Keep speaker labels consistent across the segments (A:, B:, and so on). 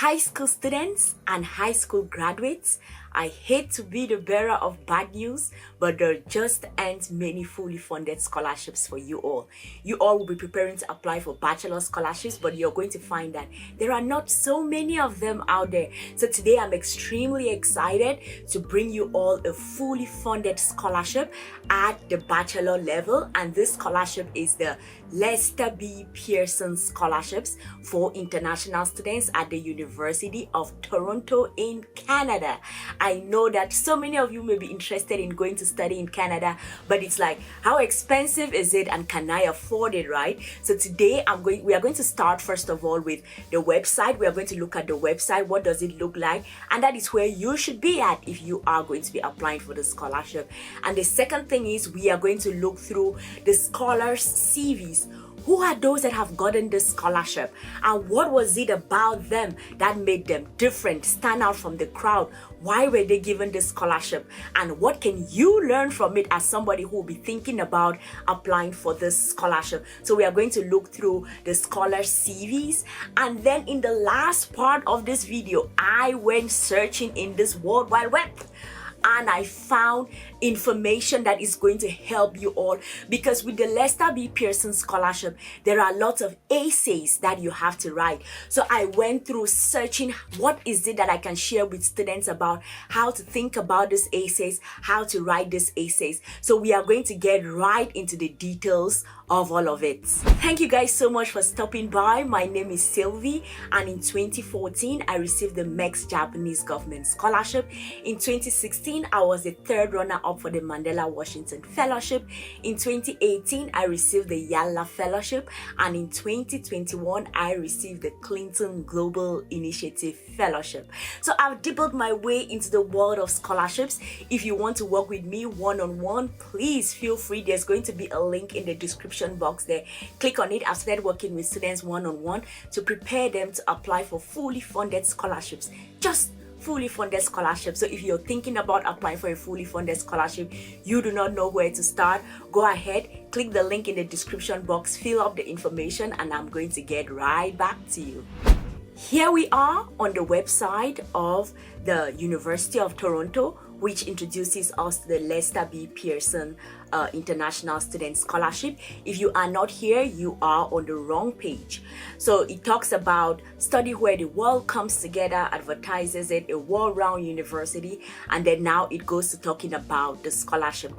A: High school students and high school graduates, I hate to be the bearer of bad news, but there just aren't many fully funded scholarships for you all. You all will be preparing to apply for bachelor scholarships, but you're going to find that there are not so many of them out there. So today I'm extremely excited to bring you all a fully funded scholarship at the bachelor level, and this scholarship is the Lester B. Pearson scholarships for international students at the University of Toronto in Canada. I know that so many of you may be interested in going to study in Canada, but it's like, how expensive is it and can I afford it, right? So today we are going to start first of all with the website. We are going to look at the website. What does it look like? And that is where you should be at if you are going to be applying for the scholarship. And the second thing is we are going to look through the scholars' CVs. Who are those that have gotten this scholarship, and what was it about them that made them different, stand out from the crowd? Why were they given this scholarship, and what can you learn from it as somebody who will be thinking about applying for this scholarship? So we are going to look through the scholars' CVs, and then in the last part of this video I went searching in this World Wide Web and I found information that is going to help you all, because with the Lester B. Pearson scholarship there are lots of essays that you have to write. So I went through searching what is it that I can share with students about how to think about these essays, how to write these essays. So we are going to get right into the details of all of it. Thank you guys so much for stopping by. My name is Sylvie, and in 2014 I received the MEX Japanese Government Scholarship. In 2016 I was the third runner-up for the Mandela Washington Fellowship. In 2018 I received the Yalla Fellowship, and in 2021 I received the Clinton Global Initiative Fellowship. So I've dabbled my way into the world of scholarships. If you want to work with me one-on-one, please feel free. There's going to be a link in the description box there. Click on it. I've started working with students one-on-one to prepare them to apply for fully funded scholarships. Just fully funded scholarship. So if you're thinking about applying for a fully funded scholarship, you do not know where to start, go ahead, click the link in the description box, fill up the information, and I'm going to get right back to you. Here we are on the website of the University of Toronto, which introduces us to the Lester B. Pearson International Student Scholarship. If you are not here, you are on the wrong page. So it talks about study where the world comes together, advertises it, a world-round university, and then now it goes to talking about the scholarship,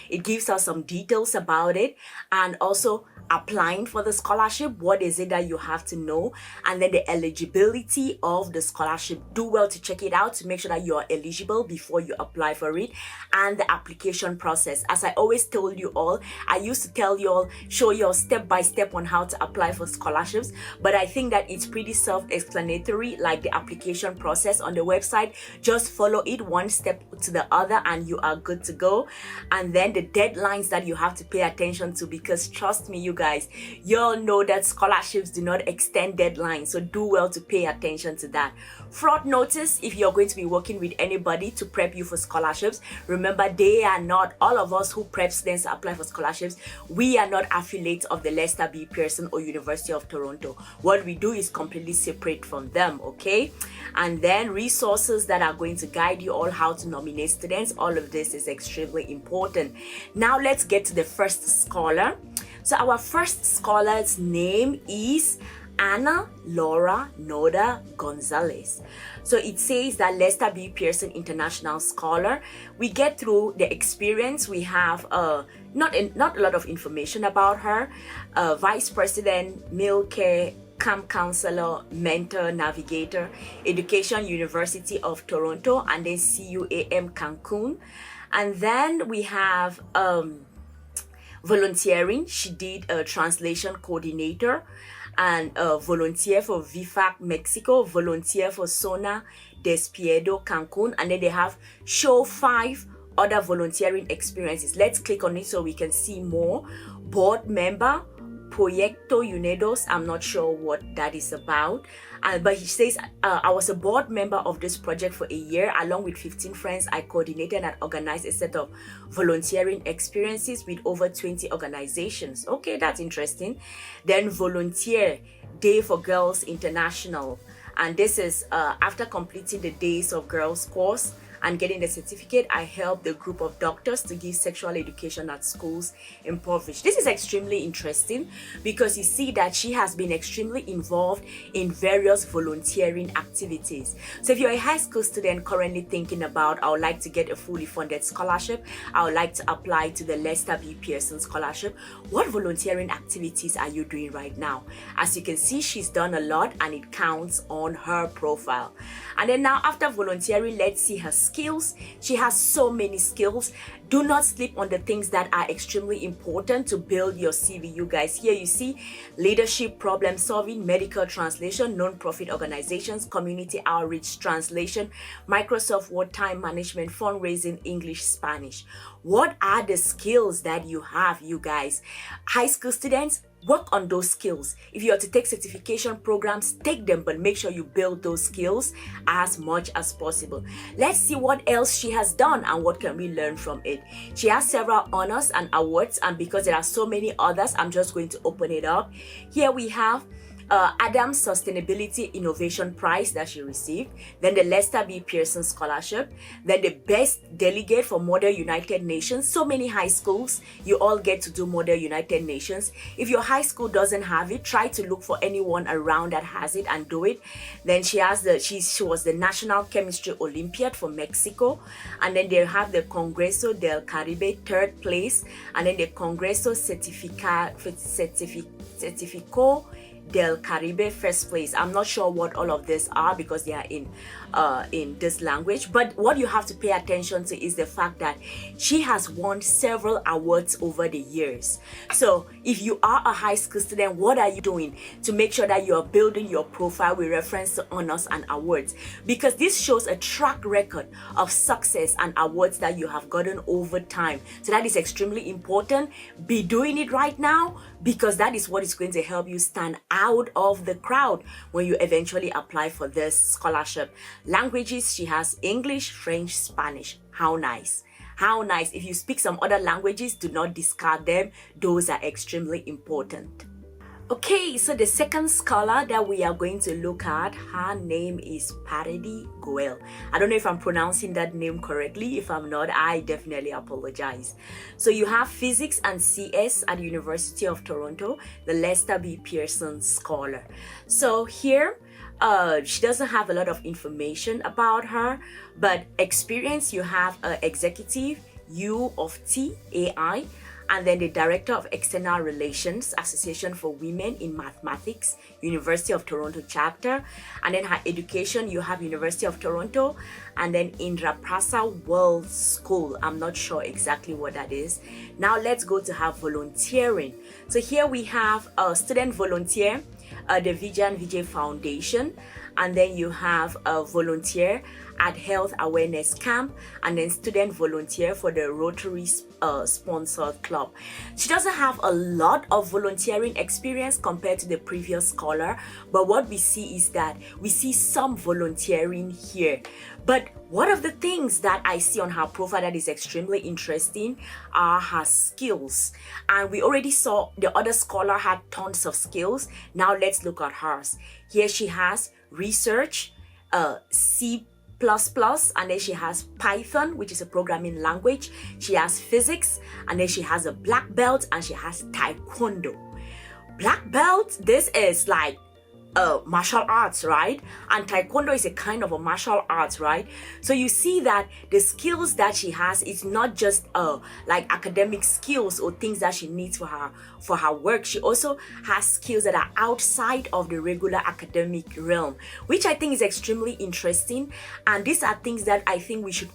A: It gives us some details about it, and also applying for the scholarship, what is it that you have to know, and then the eligibility of the scholarship. Do well to check it out to make sure that you are eligible before you apply for it, and the application process. As I always told you all, I used to tell you all, show you all step by step on how to apply for scholarships, but I think that it's pretty self-explanatory, like the application process on the website. Just follow it one step to the other and you are good to go. And then the deadlines that you have to pay attention to, because trust me, you guys, you all know that scholarships do not extend deadlines, so do well to pay attention to that. Fraud notice: if you're going to be working with anybody to prep you for scholarships, remember they are not, all of us who prep students to apply for scholarships, we are not affiliates of the Lester B. Pearson or University of Toronto. What we do is completely separate from them, okay? And then resources that are going to guide you all how to nominate students. All of this is extremely important. Now let's get to the first scholar. So our first scholar's name is Ana Laura Noda Gonzalez. So it says that Lester B. Pearson International Scholar. We get through the experience. We have not a lot of information about her. Vice President, Meal Care, Camp Counselor, Mentor, Navigator, Education, University of Toronto, and then CUAM Cancun. And then we have volunteering. She did a translation coordinator and volunteer for VFAC Mexico, volunteer for Zona Despiedo Cancun, and then they have show 5 other volunteering experiences. Let's click on it so we can see more. Board member, Proyecto Unidos. I'm not sure what that is about, but he says I was a board member of this project for a year. Along with 15 friends, I coordinated and organized a set of volunteering experiences with over 20 organizations. Okay, that's interesting. Then volunteer Day for Girls International. And this is after completing the Days of Girls course and getting the certificate, I helped the group of doctors to give sexual education at schools impoverished. This is extremely interesting because you see that she has been extremely involved in various volunteering activities. So if you're a high school student currently thinking about, I would like to get a fully funded scholarship, I would like to apply to the Lester B. Pearson scholarship, what volunteering activities are you doing right now? As you can see, she's done a lot and it counts on her profile. And then now after volunteering, let's see her skills. She has so many skills. Do not sleep on the things that are extremely important to build your CV, you guys. Here you see leadership, problem solving, medical translation, non-profit organizations, community outreach, translation, Microsoft Word, time management, fundraising, English, Spanish. What are the skills that you have, you guys? High school students, work on those skills. If you are to take certification programs, take them, but make sure you build those skills as much as possible. Let's see what else she has done and what can we learn from it. She has several honors and awards, and because there are so many others, I'm just going to open it up. Here we have Adams Sustainability Innovation Prize that she received, then the Lester B. Pearson Scholarship, then the Best Delegate for Model United Nations. So many high schools, you all get to do Model United Nations. If your high school doesn't have it, try to look for anyone around that has it and do it. Then she has she was the National Chemistry Olympiad for Mexico, and then they have the Congreso del Caribe, 3rd place, and then the Congreso Certifico del Caribe, 1st place. I'm not sure what all of these are because they are in this language, but what you have to pay attention to is the fact that she has won several awards over the years. So if you are a high school student, what are you doing to make sure that you are building your profile with reference to honors and awards? Because this shows a track record of success and awards that you have gotten over time. So that is extremely important. Be doing it right now, because that is what is going to help you stand out of the crowd when you eventually apply for this scholarship. Languages, she has English, French, Spanish. How nice. How nice. If you speak some other languages, do not discard them. Those are extremely important. Okay, so the second scholar that we are going to look at, her name is Parady Goel. I don't know if I'm pronouncing that name correctly. If I'm not, I definitely apologize. So you have Physics and CS at the University of Toronto, the Lester B. Pearson Scholar. So here, she doesn't have a lot of information about her, but experience, you have executive, U of T, AI, and then the Director of External Relations, Association for Women in Mathematics, University of Toronto chapter. And then her education, you have University of Toronto, and then Indraprasa World School. I'm not sure exactly what that is. Now let's go to her volunteering. So here we have a student volunteer, the Vijan Vijay Foundation, and then you have a volunteer at Health Awareness Camp, and then student volunteer for the Rotary Sponsored Club. She doesn't have a lot of volunteering experience compared to the previous scholar, but what we see is that we see some volunteering here. But one of the things that I see on her profile that is extremely interesting are her skills. And we already saw the other scholar had tons of skills. Now let's look at hers. Here she has research, C++, and then she has Python, which is a programming language. She has physics, and then she has a black belt, and she has taekwondo. Black belt, this is like martial arts, right? And taekwondo is a kind of a martial arts, right? So you see that the skills that she has is not just like academic skills or things that she needs for her work. She also has skills that are outside of the regular academic realm, which I think is extremely interesting. And these are things that I think we should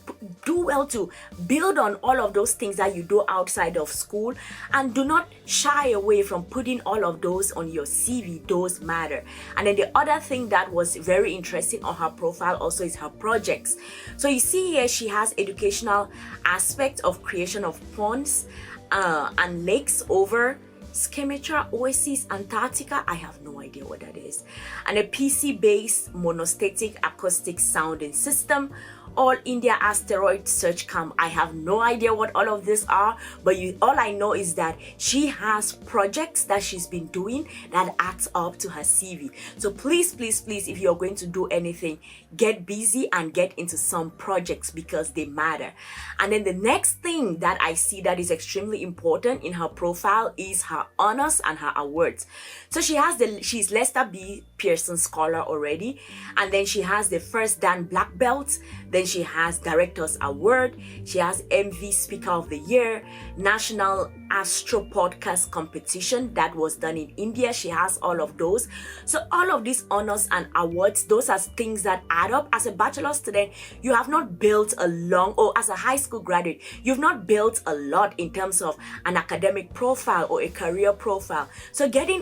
A: do well to build on all of those things that you do outside of school, and do not shy away from putting all of those on your CV. Those matter. And then the other thing that was very interesting on her profile also is her projects. So you see here she has educational aspect of creation of ponds and lakes over Skemature, Oasis, Antarctica. I have no idea what that is. And a PC-based monostatic acoustic sounding system All India Asteroid Search Camp. I have no idea what all of these are, but all I know is that she has projects that she's been doing that adds up to her CV. So please, please, please, if you're going to do anything, get busy and get into some projects because they matter. And then the next thing that I see that is extremely important in her profile is her honors and her awards. So she's Lester B. Pearson Scholar already, and then she has the first Dan Black Belt, then she has Director's Award, she has MV Speaker of the Year, National Astro Podcast Competition that was done in India. She has all of those. So all of these honors and awards, those are things that add up. As a bachelor student, you have not built a long, or as a high school graduate, you've not built a lot in terms of an academic profile or a career profile. So getting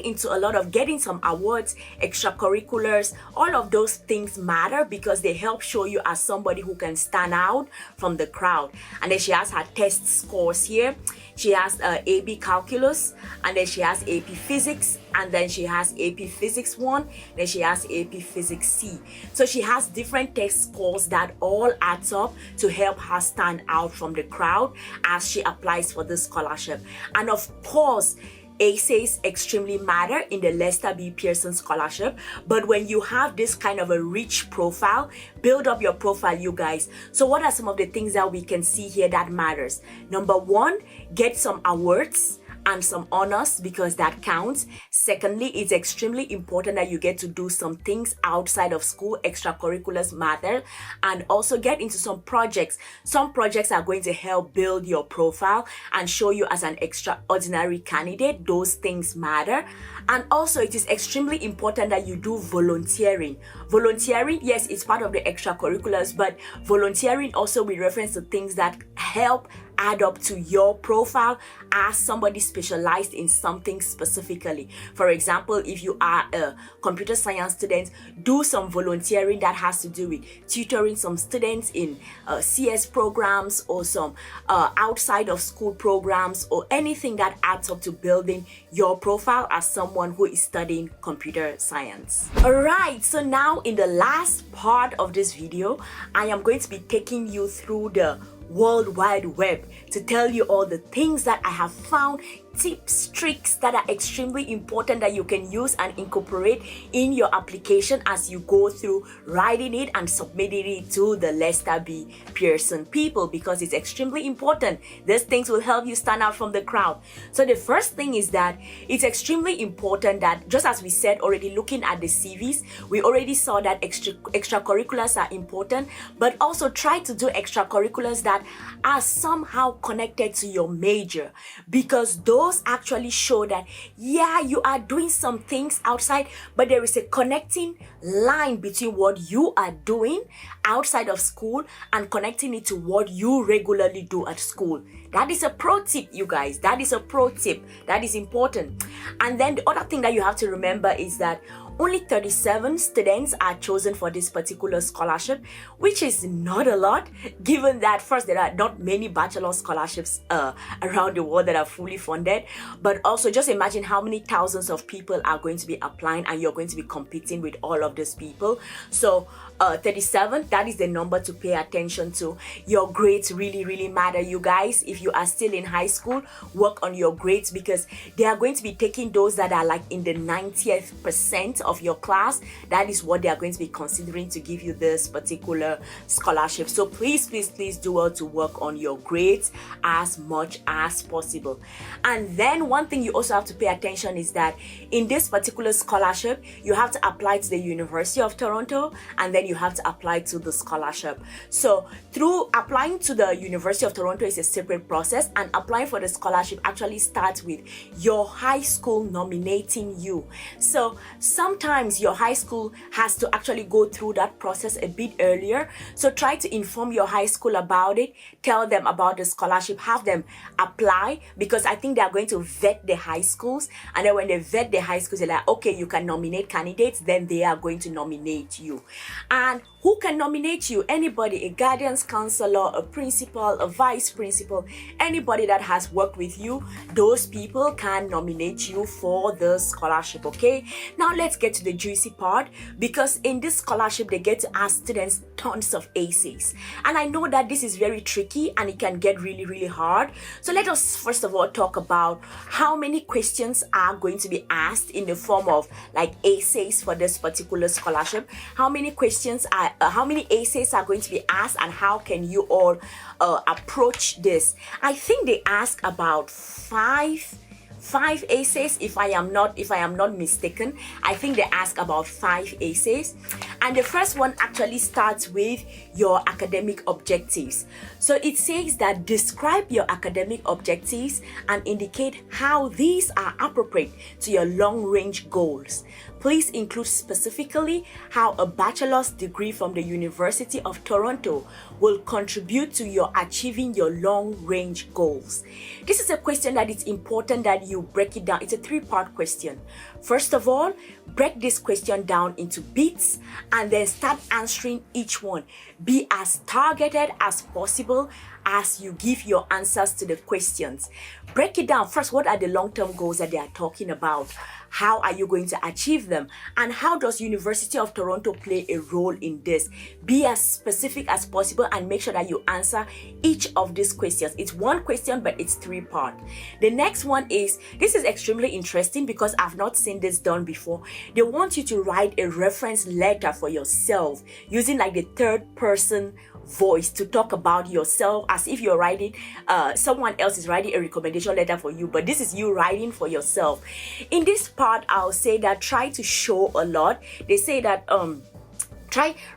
A: some awards, extracurriculars, all of those things matter because they help show you as somebody who can stand out from the crowd. And then she has her test scores here. She has AB Calculus, and then she has AP Physics, and then she has AP Physics 1, then she has AP Physics C. So she has different test scores that all adds up to help her stand out from the crowd as she applies for this scholarship. And of course, essays extremely matter in the Lester B. Pearson Scholarship, but when you have this kind of a rich profile, build up your profile, you guys. So what are some of the things that we can see here that matters? Number one, get some awards and some honors because that counts. Secondly, it's extremely important that you get to do some things outside of school. Extracurriculars matter, and also get into some projects. Some projects are going to help build your profile and show you as an extraordinary candidate. Those things matter. And also it is extremely important that you do volunteering. Volunteering, yes, it's part of the extracurriculars, but volunteering also with reference to things that help add up to your profile as somebody specialized in something specifically. For example, if you are a computer science student, do some volunteering that has to do with tutoring some students in CS programs or some outside of school programs or anything that adds up to building your profile as someone who is studying computer science. Alright, so now in the last part of this video, I am going to be taking you through the World Wide Web to tell you all the things that I have found, tips, tricks that are extremely important that you can use and incorporate in your application as you go through writing it and submitting it to the Lester B. Pearson people, because it's extremely important. These things will help you stand out from the crowd. So the first thing is that it's extremely important that, just as we said already, looking at the CVs, we already saw that extracurriculars are important, but also try to do extracurriculars that are somehow connected to your major, because those actually show that, yeah, you are doing some things outside, but there is a connecting line between what you are doing outside of school and connecting it to what you regularly do at school. That is a pro tip, you guys. That is a pro tip. That is important. And then the other thing that you have to remember is that only 37 students are chosen for this particular scholarship, which is not a lot, given that first, there are not many bachelor scholarships around the world that are fully funded, but also just imagine how many thousands of people are going to be applying and you're going to be competing with all of these people. So 37, that is the number to pay attention to. Your grades really matter, you guys. If you are still in high school, work on your grades, because they are going to be taking those that are like in the 90th percent of your class. That is what they are going to be considering to give you this particular scholarship. So please do well to work on your grades as much as possible. And then one thing you also have to pay attention is that in this particular scholarship, you have to apply to the University of Toronto, and then you have to apply to the scholarship. So through applying to the University of Toronto is a separate process, and applying for the scholarship actually starts with your high school nominating you. So sometimes your high school has to actually go through that process a bit earlier. So try to inform your high school about it, tell them about the scholarship, have them apply, because I think they are going to vet the high schools, and then when they vet the high schools, they're like, okay, you can nominate candidates, then they are going to nominate you. And who can nominate you? Anybody, a guidance counselor, a principal, a vice principal, anybody that has worked with you, those people can nominate you for the scholarship. Okay, now let's get to the juicy part, because in this scholarship, they get to ask students tons of essays. And I know that this is very tricky and it can get really, really hard. So let us first of all talk about how many questions are going to be asked in the form of like essays for this particular scholarship. How many essays are going to be asked, and how can you all approach this? I think they ask about five essays, if I am not mistaken. I think they ask about 5 essays, and the first one actually starts with your academic objectives. So it says that describe your academic objectives and indicate how these are appropriate to your long-range goals. Please include specifically how a bachelor's degree from the University of Toronto will contribute to your achieving your long-range goals. This is a question that it's important that you break it down. It's a 3-part question. First of all, break this question down into bits and then start answering each one. Be as targeted as possible as you give your answers to the questions. Break it down. First, what are the long-term goals that they are talking about? How are you going to achieve them? And how does University of Toronto play a role in this? Be as specific as possible and make sure that you answer each of these questions. It's one question, but it's 3-part. The next one is, this is extremely interesting because I've not seen this done before. They want you to write a reference letter for yourself using like the 3rd person voice to talk about yourself, as if you're writing, someone else is writing a recommendation letter for you, but this is you writing for yourself. In this part, I'll say that try to show a lot. They say that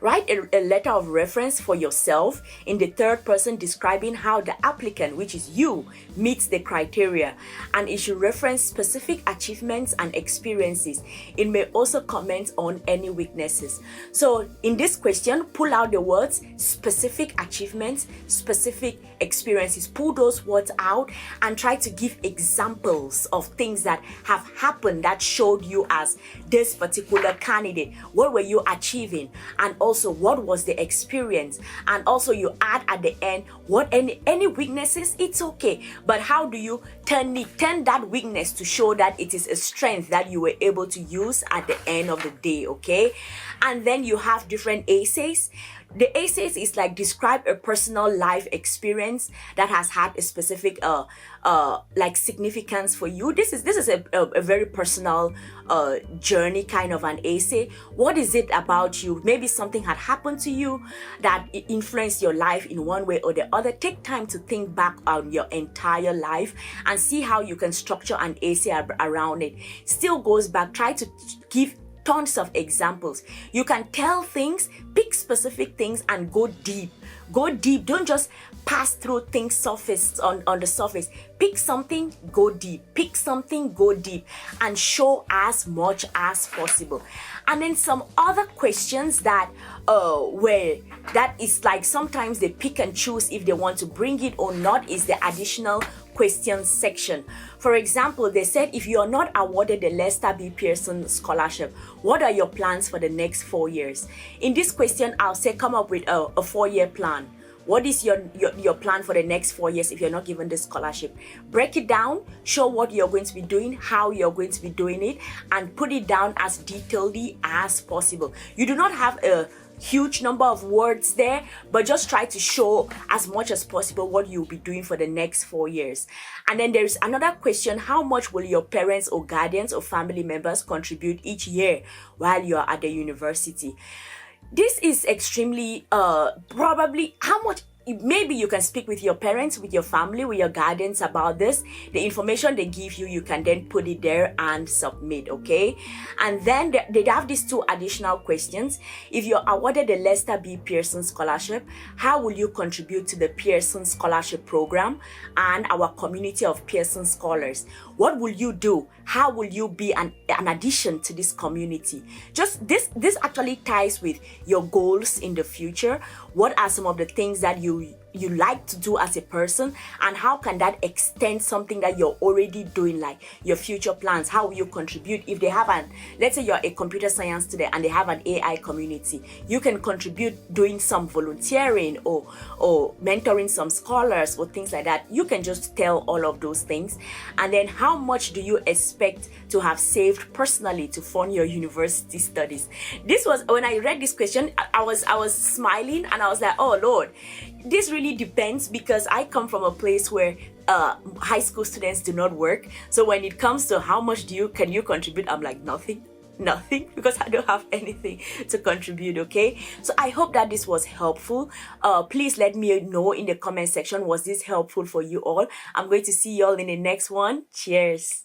A: write a letter of reference for yourself in the 3rd person, describing how the applicant, which is you, meets the criteria, and it should reference specific achievements and experiences. It may also comment on any weaknesses. So in this question, pull out the words specific achievements, specific experiences. Pull those words out and try to give examples of things that have happened that showed you as this particular candidate. What were you achieving? And also, what was the experience? And also, you add at the end, what any weaknesses, it's okay, but how do you turn that weakness to show that it is a strength that you were able to use at the end of the day, okay? And then you have different essays. The essays is like describe a personal life experience that has had a specific like significance for you. This is a very personal journey kind of an essay. What is it about you? Maybe something had happened to you that influenced your life in one way or the other. Take time to think back on your entire life and see how you can structure an essay around it. Still goes back, try to give tons of examples. You can tell things, pick specific things and go deep. Go deep. Don't just pass through things surface on the surface. Pick something, go deep. Pick something, go deep, and show as much as possible. And then some other questions that that is like sometimes they pick and choose if they want to bring it or not is the additional questions section. For example, they said if you are not awarded the Lester B. Pearson scholarship, what are your plans for the next 4 years? In this question, I'll say come up with a 4-year plan. What is your plan for the next 4 years if you're not given this scholarship? Break it down, show what you're going to be doing, how you're going to be doing it, and put it down as detailedly as possible. You do not have a huge number of words there, but just try to show as much as possible what you'll be doing for the next 4 years. And then there's another question: how much will your parents or guardians or family members contribute each year while you're at the university? This is extremely probably how much. Maybe you can speak with your parents, with your family, with your guardians about this. The information they give you, you can then put it there and submit, okay? And then they have these 2 additional questions. If you're awarded the Lester B. Pearson scholarship, how will you contribute to the Pearson scholarship program and our community of Pearson scholars? What will you do? How will you be an addition to this community? Just this actually ties with your goals in the future. What are some of the things that you you like to do as a person, and how can that extend something that you're already doing, like your future plans? How will you contribute? If they have let's say you're a computer science student and they have an AI community, you can contribute doing some volunteering or mentoring some scholars or things like that. You can just tell all of those things. And then how much do you expect to have saved personally to fund your university studies? This was, when I read this question, I was smiling, and I was like, oh Lord, this really depends, because I come from a place where high school students do not work. So when it comes to how much can you contribute, I'm like, nothing, because I don't have anything to contribute. Okay, so I hope that this was helpful. Please let me know in the comment section, was this helpful for you all? I'm going to see you all in the next one. Cheers.